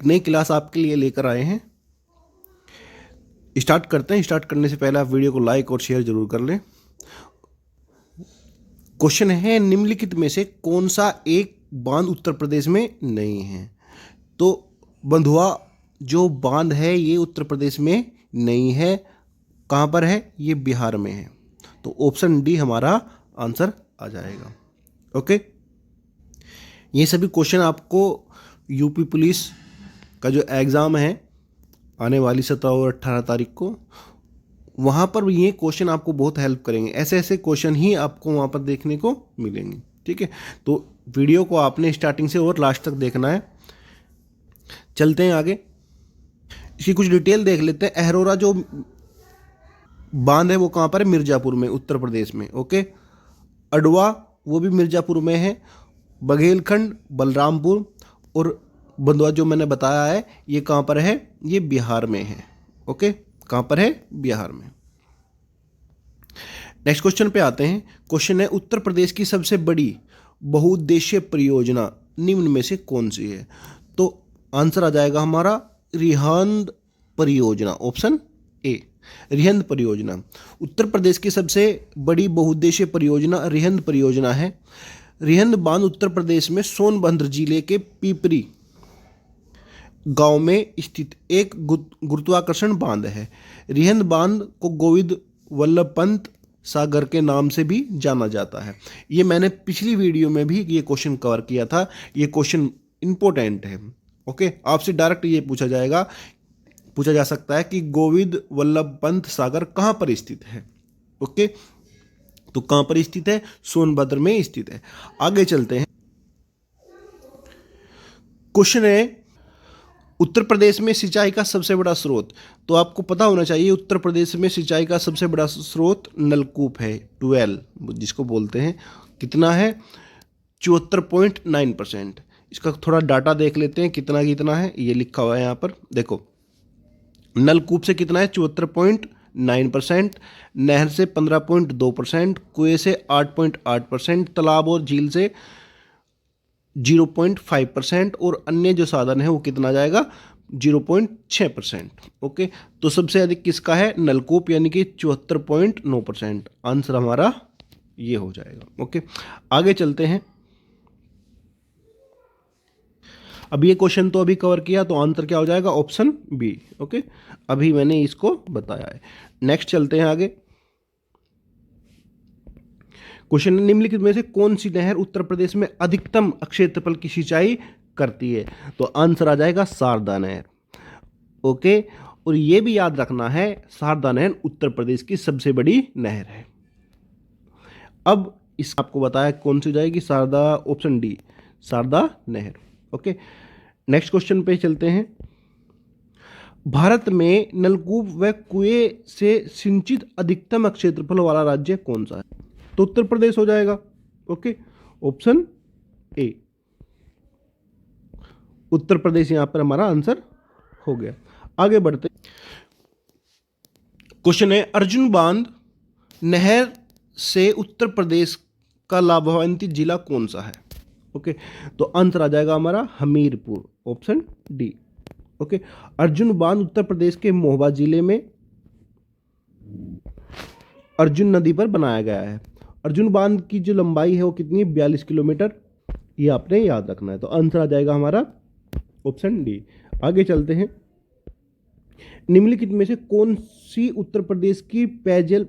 नई क्लास आपके लिए लेकर आए हैं। स्टार्ट करते हैं। स्टार्ट करने से पहले आप वीडियो को लाइक और शेयर जरूर कर लें। क्वेश्चन है, निम्नलिखित में से कौन सा एक बांध उत्तर प्रदेश में नहीं है? तो बंधुआ जो बांध है ये उत्तर प्रदेश में नहीं है। कहाँ पर है? ये बिहार में है। तो ऑप्शन डी हमारा आंसर आ जाएगा। ओके, ये सभी क्वेश्चन आपको यूपी पुलिस का जो एग्ज़ाम है आने वाली 17 और 18 तारीख को, वहाँ पर ये क्वेश्चन आपको बहुत हेल्प करेंगे। ऐसे ऐसे क्वेश्चन ही आपको वहाँ पर देखने को मिलेंगे। ठीक है, तो वीडियो को आपने स्टार्टिंग से और लास्ट तक देखना है। चलते हैं आगे, इसकी कुछ डिटेल देख लेते हैं। अहरोरा जो बांध है वो कहाँ पर है? मिर्ज़ापुर में, उत्तर प्रदेश में। ओके, अडवा वो भी मिर्ज़ापुर में है। बघेलखंड बलरामपुर, और बंधुआ जो मैंने बताया है ये कहाँ पर है? ये बिहार में है। ओके, कहाँ पर है? बिहार में। नेक्स्ट क्वेश्चन पे आते हैं। क्वेश्चन है, उत्तर प्रदेश की सबसे बड़ी बहुउद्देशीय परियोजना निम्न में से कौन सी है? तो आंसर आ जाएगा हमारा रिहंद परियोजना, ऑप्शन ए, रिहंद परियोजना। उत्तर प्रदेश की सबसे बड़ी बहुउद्देशीय परियोजना रिहंद परियोजना है। रिहंद बांध उत्तर प्रदेश में सोनभद्र जिले के पीपरी गांव में स्थित एक गुरुत्वाकर्षण बांध है। रिहंद बांध को गोविंद वल्लभ पंत सागर के नाम से भी जाना जाता है। ये मैंने पिछली वीडियो में भी ये क्वेश्चन कवर किया था। ये क्वेश्चन इंपॉर्टेंट है। ओके, आपसे डायरेक्ट ये पूछा जा सकता है कि गोविंद वल्लभ पंत सागर कहाँ पर स्थित है। ओके, तो कहाँ पर स्थित है? सोनभद्र में स्थित है। आगे चलते हैं। क्वेश्चन है, उत्तर प्रदेश में सिंचाई का सबसे बड़ा स्रोत। तो आपको पता होना चाहिए उत्तर प्रदेश में सिंचाई का सबसे बड़ा स्रोत नलकूप है, ट्यूबवेल जिसको बोलते हैं। कितना है? 74.9%। इसका थोड़ा डाटा देख लेते हैं कितना कितना है। ये लिखा हुआ है यहाँ पर, देखो। नलकूप से कितना है? 74.9%, नहर से 15.2%, कुएं से 8.8%, तालाब और झील से 0.5%, और अन्य जो साधन है वो कितना जाएगा? 0.6%। ओके, तो सबसे अधिक किसका है? नलकूप, यानी कि 74.9%। आंसर हमारा ये हो जाएगा। ओके, आगे चलते हैं। अब ये क्वेश्चन तो अभी कवर किया, तो आंसर क्या हो जाएगा? Option B. ओके, अभी मैंने इसको बताया है। नेक्स्ट चलते हैं आगे। क्वेश्चन, निम्नलिखित में से कौन सी नहर उत्तर प्रदेश में अधिकतम क्षेत्रफल की सिंचाई करती है? तो आंसर आ जाएगा शारदा नहर। ओके, और ये भी याद रखना है शारदा नहर उत्तर प्रदेश की सबसे बड़ी नहर है। अब इस आपको बताया कौन सी जाएगी? शारदा, ऑप्शन डी, शारदा नहर। ओके, नेक्स्ट क्वेश्चन पे चलते हैं। भारत में नलकूप व कुएं से सिंचित अधिकतम क्षेत्रफल वाला राज्य कौन सा है? तो उत्तर प्रदेश हो जाएगा। Okay, option A, Uttar Pradesh यहां पर हमारा आंसर हो गया। आगे बढ़ते। क्वेश्चन है, अर्जुन बांध नहर से उत्तर प्रदेश का लाभान्वित जिला कौन सा है? ओके, तो आंसर आ जाएगा हमारा Hamirpur, option D. Okay, Arjun बांध उत्तर प्रदेश के महोबा जिले में अर्जुन नदी पर बनाया गया है। अर्जुन बांध की जो लंबाई है वो कितनी है? 42 किलोमीटर। ये आपने याद रखना है। तो आंसर आ जाएगा हमारा ऑप्शन डी। आगे चलते हैं। निम्नलिखित में से कौन सी उत्तर प्रदेश की पेयजल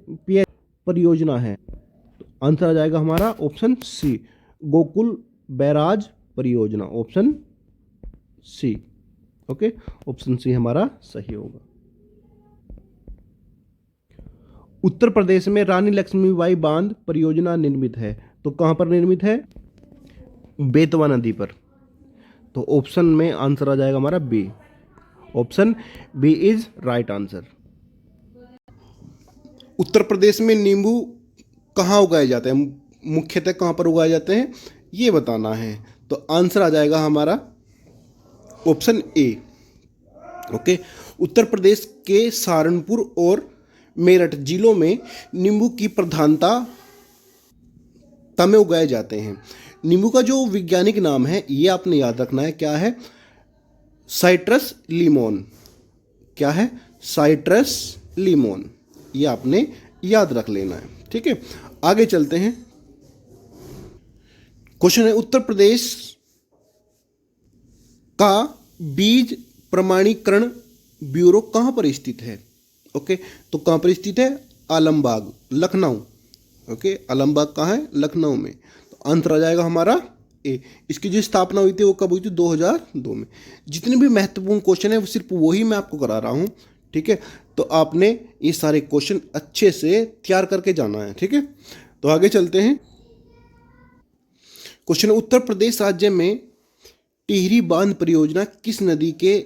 परियोजना है? तो आंसर आ जाएगा हमारा ऑप्शन सी, गोकुल बैराज परियोजना, option C. Okay, option C हमारा सही होगा। उत्तर प्रदेश में रानी लक्ष्मीबाई बांध परियोजना निर्मित है। तो कहां पर निर्मित है? बेतवा नदी पर। तो ऑप्शन में आंसर आ जाएगा हमारा B, option B is right answer. Uttar Pradesh में नींबू कहाँ उगाए जाते हैं? मुख्यतः कहाँ पर उगाए जाते हैं ये बताना है। तो आंसर आ जाएगा हमारा option A. Okay, Uttar Pradesh के सहारनपुर और मेरठ जिलों में नींबू की प्रधानता में उगाए जाते हैं। नींबू का जो वैज्ञानिक नाम है ये आपने याद रखना है, क्या है? साइट्रस लीमोन। क्या है? साइट्रस लीमोन। ये आपने याद रख लेना है। ठीक है, आगे चलते हैं। क्वेश्चन है उत्तर प्रदेश का बीज प्रमाणीकरण ब्यूरो कहां पर स्थित है? ओके, तो कहां पर स्थित है? आलमबाग, लखनऊ। ओके, आलमबाग कहाँ है? लखनऊ में। तो आंसर आ जाएगा हमारा ए। इसकी जो स्थापना हुई थी वो कब हुई थी? 2002 में। जितने भी महत्वपूर्ण क्वेश्चन है वो सिर्फ वही मैं आपको करा रहा हूँ। ठीक है, तो आपने ये सारे क्वेश्चन अच्छे से तैयार करके जाना है। ठीक है, तो आगे चलते हैं। क्वेश्चन, उत्तर प्रदेश राज्य में टिहरी बांध परियोजना किस नदी के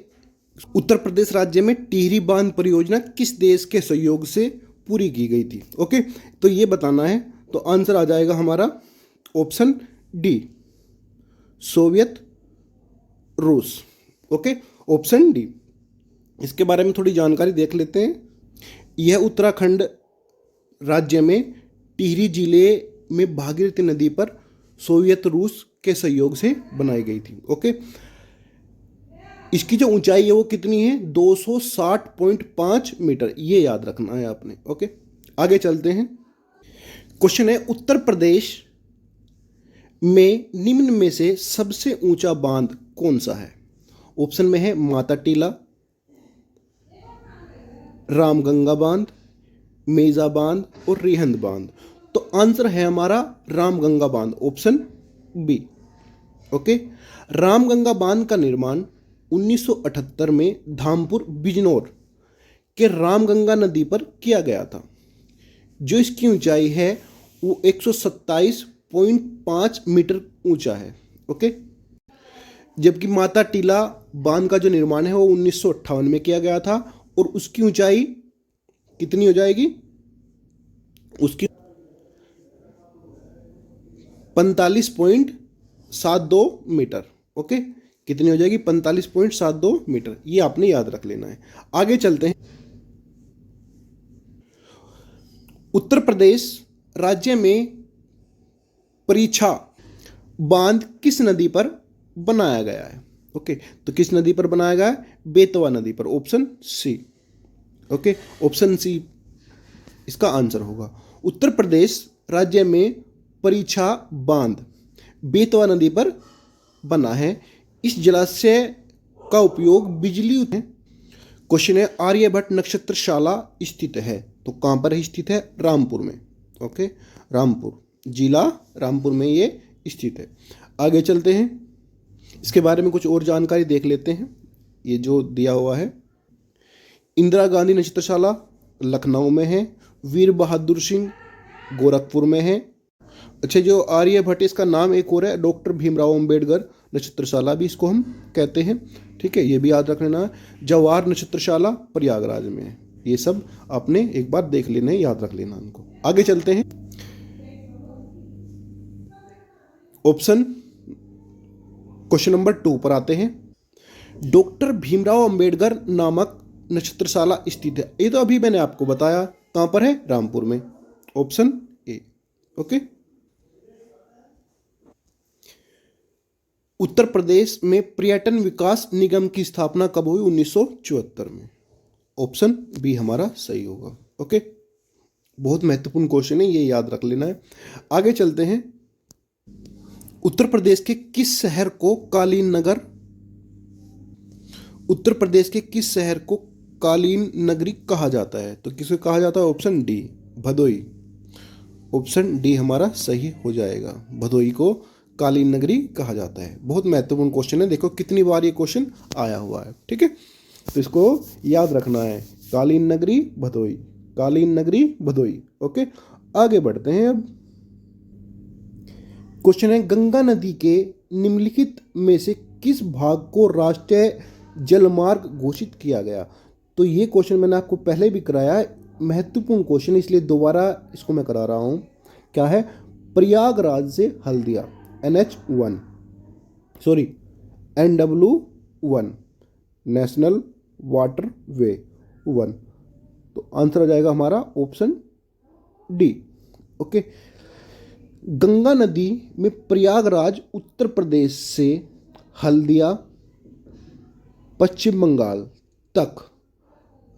उत्तर प्रदेश राज्य में टिहरी बांध परियोजना किस देश के सहयोग से पूरी की गई थी? ओके, तो ये बताना है। तो आंसर आ जाएगा हमारा ऑप्शन डी, सोवियत रूस। Okay, option D. इसके बारे में थोड़ी जानकारी देख लेते हैं। यह उत्तराखंड राज्य में टिहरी जिले में भागीरथी नदी पर सोवियत रूस के सहयोग से बनाई गई थी। ओके, इसकी जो ऊंचाई है वो कितनी है? 260.5 मीटर। ये याद रखना है आपने। ओके, आगे चलते हैं। क्वेश्चन है उत्तर प्रदेश में निम्न में से सबसे ऊंचा बांध कौन सा है? ऑप्शन में है माता टीला, रामगंगा बांध, मेजा बांध और रिहंद बांध। तो आंसर है हमारा रामगंगा बांध, ऑप्शन बी। ओके, रामगंगा बांध का निर्माण 1978 में धामपुर बिजनौर के रामगंगा नदी पर किया गया था। जो इसकी ऊंचाई है वो 127.5 मीटर ऊंचा है। ओके, जबकि माता टीला बांध का जो निर्माण है वो 1958 में किया गया था और उसकी ऊंचाई कितनी हो जाएगी? उसकी 45.72 मीटर। ओके, कितनी हो जाएगी? 45.72 मीटर। ये आपने याद रख लेना है। आगे चलते हैं। उत्तर प्रदेश राज्य में परीक्षा बांध किस नदी पर बनाया गया है? ओके, तो किस नदी पर बनाया गया है? बेतवा नदी पर, option C. Okay, option C इसका आंसर होगा। उत्तर प्रदेश राज्य में परीक्षा बांध बेतवा नदी पर बना है। इस जलाशय का उपयोग बिजली है। क्वेश्चन है आर्यभट्ट नक्षत्रशाला स्थित है, तो कहां पर स्थित है? रामपुर में। ओके, रामपुर जिला रामपुर में ये स्थित है। आगे चलते हैं। इसके बारे में कुछ और जानकारी देख लेते हैं। ये जो दिया हुआ है, इंदिरा गांधी नक्षत्रशाला लखनऊ में है, वीर बहादुर सिंह गोरखपुर में है। अच्छा, जो आर्यभट्ट इसका नाम एक और है, डॉक्टर भीमराव अंबेडकर नक्षत्रशाला भी इसको हम कहते हैं। ठीक है, ये भी याद रख लेना है। जवाहर नक्षत्रशाला प्रयागराज में है। ये सब आपने एक बार देख लेना है, याद रख लेना इनको। आगे चलते हैं। ऑप्शन क्वेश्चन नंबर 2 पर आते हैं। डॉक्टर भीमराव अंबेडकर नामक नक्षत्रशाला स्थित है। ये तो अभी मैंने आपको बताया, कहां पर है? रामपुर में, ऑप्शन ए। ओके, उत्तर प्रदेश में पर्यटन विकास निगम की स्थापना कब हुई? 1974 में, ऑप्शन बी हमारा सही होगा। ओके, बहुत महत्वपूर्ण क्वेश्चन है, ये याद रख लेना है। आगे चलते हैं। उत्तर प्रदेश के किस शहर को कालीन नगर उत्तर प्रदेश के किस शहर को कालीन नगरी कहा जाता है? तो किसे कहा जाता है? Option D, Bhadohi. Option D हमारा सही हो जाएगा। भदोई को कालीन नगरी कहा जाता है। बहुत महत्वपूर्ण क्वेश्चन है, देखो कितनी बार ये क्वेश्चन आया हुआ है। ठीक है, तो इसको याद रखना है, कालीन नगरी भदोई, कालीन नगरी भदोई। ओके, आगे बढ़ते हैं। अब क्वेश्चन है गंगा नदी के निम्नलिखित में से किस भाग को राष्ट्रीय जलमार्ग घोषित किया गया? तो ये क्वेश्चन मैंने आपको पहले भी कराया है, महत्वपूर्ण क्वेश्चन, इसलिए दोबारा इसको मैं करा रहा हूँ। क्या है? प्रयागराज से Haldia, NH1 sorry NW1 national water way 1। तो आंसर आ जाएगा हमारा ऑप्शन डी। ओके, गंगा नदी में प्रयागराज उत्तर प्रदेश से हल्दिया पश्चिम बंगाल तक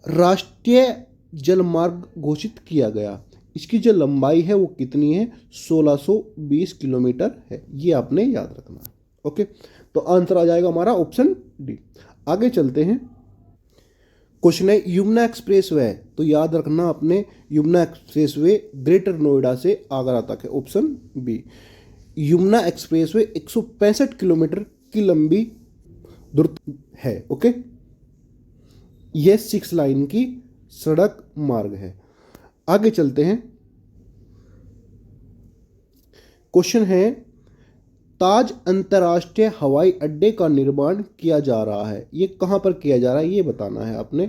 राष्ट्रीय जलमार्ग घोषित किया गया। इसकी जो लंबाई है वो कितनी है? 1620 किलोमीटर है। ये आपने याद रखना है। ओके, तो आंसर आ जाएगा हमारा ऑप्शन डी। आगे चलते हैं। क्वेश्चन है यमुना एक्सप्रेस वे, तो याद रखना आपने Yamuna expressway Greater Noida से आगरा तक है, option B. Yamuna expressway 165 kilometre की लंबी दूरी है। ओके, यह 6 लाइन की सड़क मार्ग है। आगे चलते हैं। क्वेश्चन है ताज अंतर्राष्ट्रीय हवाई अड्डे का निर्माण किया जा रहा है, ये कहाँ पर किया जा रहा है ये बताना है आपने।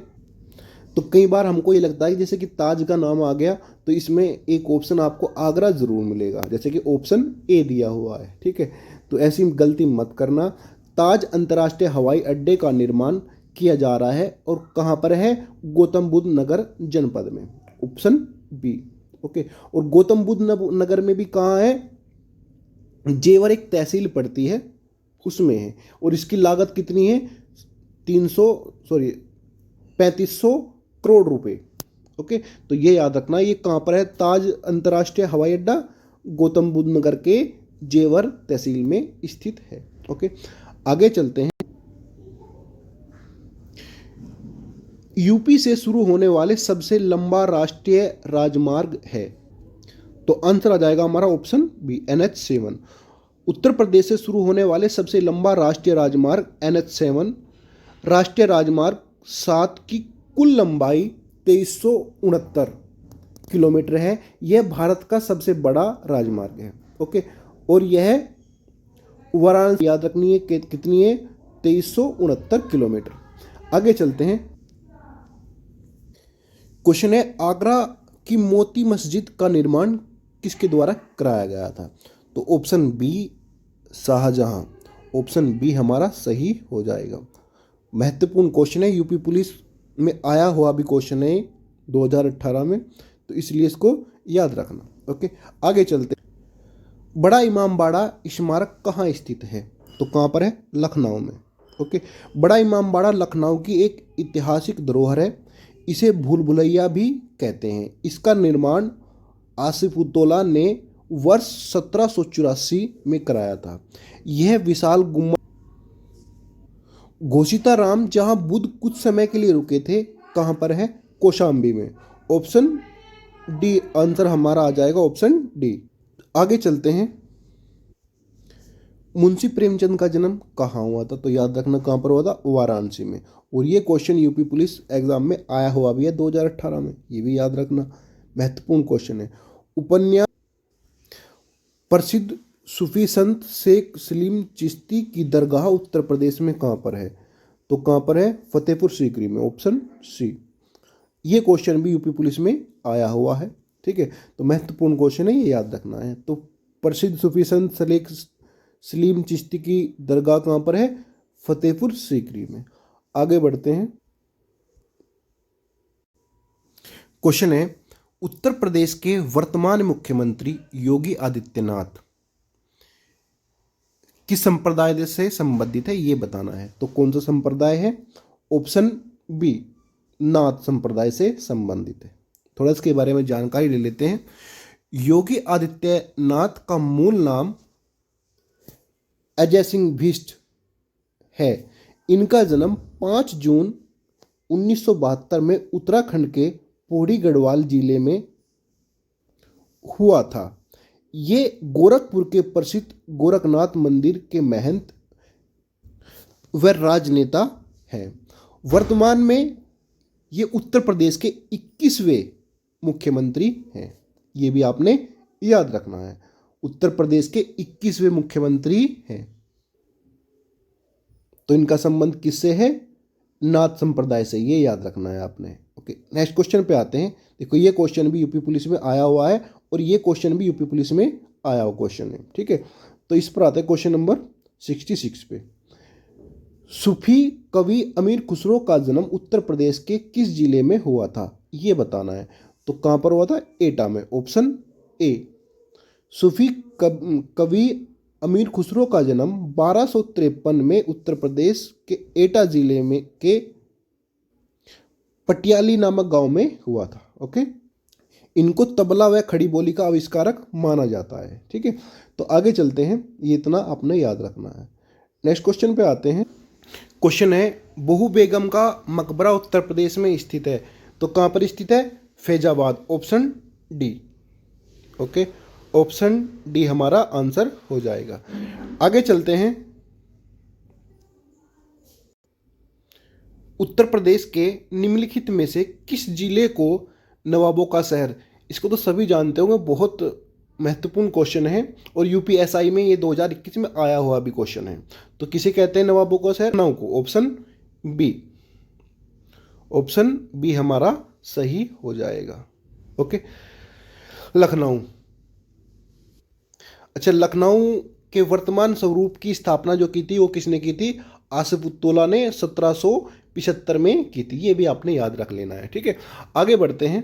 तो कई बार हमको ये लगता है कि जैसे कि ताज का नाम आ गया तो इसमें एक ऑप्शन आपको आगरा ज़रूर मिलेगा, जैसे कि ऑप्शन ए दिया हुआ है। ठीक है, तो ऐसी गलती मत करना। ताज अंतर्राष्ट्रीय हवाई अड्डे का निर्माण किया जा रहा है और कहाँ पर है? गौतम बुद्ध नगर जनपद में, ऑप्शन बी। ओके, और गौतम बुद्ध नगर में भी कहाँ है? जेवर एक तहसील पड़ती है उसमें है, और इसकी लागत कितनी है? 3500 करोड़ रुपए। ओके, तो ये याद रखना, ये कहाँ पर है? ताज अंतर्राष्ट्रीय हवाई अड्डा गौतम बुद्ध नगर के जेवर तहसील में स्थित है। ओके, आगे चलते हैं। यूपी से शुरू होने वाले सबसे लंबा राष्ट्रीय राजमार्ग है, तो आंसर आ जाएगा हमारा option B, NH7। Uttar Pradesh से शुरू होने वाले सबसे लंबा राष्ट्रीय राजमार्ग NH7। राष्ट्रीय राजमार्ग 7 की कुल लंबाई 2369 किलोमीटर है। यह भारत का सबसे बड़ा राजमार्ग है। ओके, और यह वाराणसी, याद रखनी है कितनी है? 2369 किलोमीटर। आगे चलते हैं। क्वेश्चन है आगरा की मोती मस्जिद का निर्माण किसके द्वारा कराया गया था? तो option B Shah Jahan, option B हमारा सही हो जाएगा। महत्वपूर्ण क्वेश्चन है, यूपी पुलिस में आया हुआ भी क्वेश्चन है 2018 में, तो इसलिए इसको याद रखना। ओके, आगे चलते। बड़ा इमामबाड़ा स्मारक कहाँ स्थित है? तो कहाँ पर है? लखनऊ में। ओके, बड़ा इमामबाड़ा लखनऊ की एक ऐतिहासिक धरोहर है। इसे भूल भुलैया भी कहते हैं। इसका निर्माण आसिफउद्दौला ने वर्ष 1784 में कराया था। यह विशाल गुम्बद घोषिताराम, जहां बुद्ध कुछ समय के लिए रुके थे, कहां पर है? कौशाम्बी में, ऑप्शन डी। आंसर हमारा आ जाएगा ऑप्शन डी। आगे चलते हैं। मुंशी प्रेमचंद का जन्म कहाँ हुआ था? तो याद रखना कहाँ पर हुआ था? वाराणसी में। और ये क्वेश्चन यूपी पुलिस एग्जाम में आया हुआ भी है 2018 में, ये भी याद रखना, महत्वपूर्ण क्वेश्चन है। उपन्यास प्रसिद्ध सूफी संत शेख सलीम चिश्ती की दरगाह उत्तर प्रदेश में कहाँ पर है? तो कहाँ पर है? फतेहपुर सीकरी में, ऑप्शन सी। ये क्वेश्चन भी यूपी पुलिस में आया हुआ है। ठीक है, तो महत्वपूर्ण क्वेश्चन है, ये याद रखना है। तो प्रसिद्ध सूफी संत शेख सलीम चिश्ती की दरगाह कहाँ पर है? फतेहपुर सीकरी में। आगे बढ़ते हैं। क्वेश्चन है उत्तर प्रदेश के वर्तमान मुख्यमंत्री योगी आदित्यनाथ किस संप्रदाय से संबंधित है, ये बताना है। तो कौन सा संप्रदाय है? ऑप्शन बी, नाथ संप्रदाय से संबंधित है। थोड़ा इसके बारे में जानकारी ले लेते हैं। योगी आदित्यनाथ का मूल नाम अजय सिंह बिष्ट है। इनका जन्म 5 जून 1972 में उत्तराखंड के पौड़ी गढ़वाल जिले में हुआ था। ये गोरखपुर के प्रसिद्ध गोरखनाथ मंदिर के महंत व राजनेता हैं। वर्तमान में ये उत्तर प्रदेश के 21वें मुख्यमंत्री हैं। ये भी आपने याद रखना है, उत्तर प्रदेश के 21वें मुख्यमंत्री हैं। तो इनका संबंध किससे है? नाथ संप्रदाय से, ये याद रखना है आपने। ओके, नेक्स्ट क्वेश्चन पे आते हैं। देखो, ये क्वेश्चन भी यूपी पुलिस में आया हुआ है और ये क्वेश्चन भी यूपी पुलिस में आया हुआ क्वेश्चन है। ठीक है, तो इस पर आते हैं क्वेश्चन नंबर 66 पे। सूफी कवि अमीर खुसरो का जन्म उत्तर प्रदेश के किस जिले में हुआ था, ये बताना है। तो कहाँ पर हुआ था? एटा में, ऑप्शन ए। सूफी कवि अमीर खुसरो का जन्म 1253 में उत्तर प्रदेश के एटा जिले में के पटियाली नामक गांव में हुआ था। ओके, इनको तबला व खड़ी बोली का आविष्कारक माना जाता है। ठीक है, तो आगे चलते हैं, ये इतना आपने याद रखना है। नेक्स्ट क्वेश्चन पे आते हैं। क्वेश्चन है, बहू बेगम का मकबरा उत्तर प्रदेश में स्थित है, तो कहाँ पर स्थित है? Faizabad, option D. Okay, option D हमारा आंसर हो जाएगा। आगे चलते हैं। उत्तर प्रदेश के निम्नलिखित में से किस जिले को नवाबों का शहर, इसको तो सभी जानते होंगे, बहुत महत्वपूर्ण क्वेश्चन है और यूपीएसआई में ये 2021 में आया हुआ भी क्वेश्चन है। तो किसे कहते हैं नवाबों का शहर? लखनऊ को, ऑप्शन बी। ऑप्शन बी हमारा सही हो जाएगा। ओके, लखनऊ। अच्छा, लखनऊ के वर्तमान स्वरूप की स्थापना जो की थी वो किसने की थी? आसिफ उद्दौला ने 1775 में की थी। ये भी आपने याद रख लेना है। ठीक है, आगे बढ़ते हैं।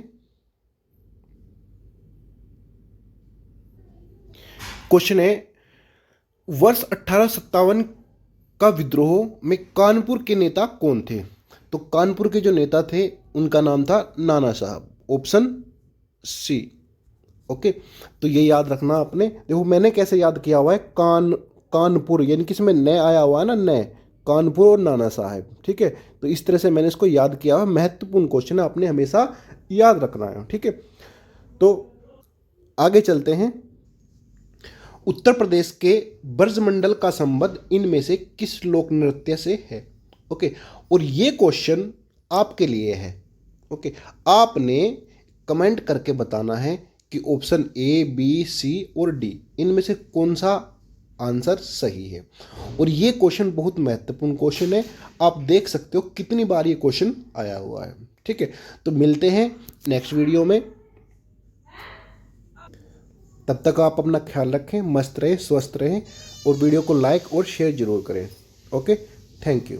क्वेश्चन है, वर्ष 1857 का विद्रोह में कानपुर के नेता कौन थे? तो कानपुर के जो नेता थे उनका नाम था नाना साहब, ऑप्शन सी। ओके, तो ये याद रखना आपने। देखो मैंने कैसे याद किया हुआ है, कानपुर यानी कि इसमें नए आया हुआ है ना, नए, कानपुर और नाना साहब। ठीक है, तो इस तरह से मैंने इसको याद किया हुआ। महत्वपूर्ण क्वेश्चन है, आपने हमेशा याद रखना है। ठीक है, तो आगे चलते हैं। उत्तर प्रदेश के ब्रजमंडल का संबंध इनमें से किस लोक नृत्य से है? ओके, और ये क्वेश्चन आपके लिए है। ओके, आपने कमेंट करके बताना है कि ऑप्शन ए, बी, सी और डी इनमें से कौन सा आंसर सही है। और ये क्वेश्चन बहुत महत्वपूर्ण क्वेश्चन है, आप देख सकते हो कितनी बार ये क्वेश्चन आया हुआ है। ठीक है, तो मिलते हैं नेक्स्ट वीडियो में। तब तक आप अपना ख्याल रखें, मस्त रहें, स्वस्थ रहें और वीडियो को लाइक और शेयर जरूर करें। Okay, thank you.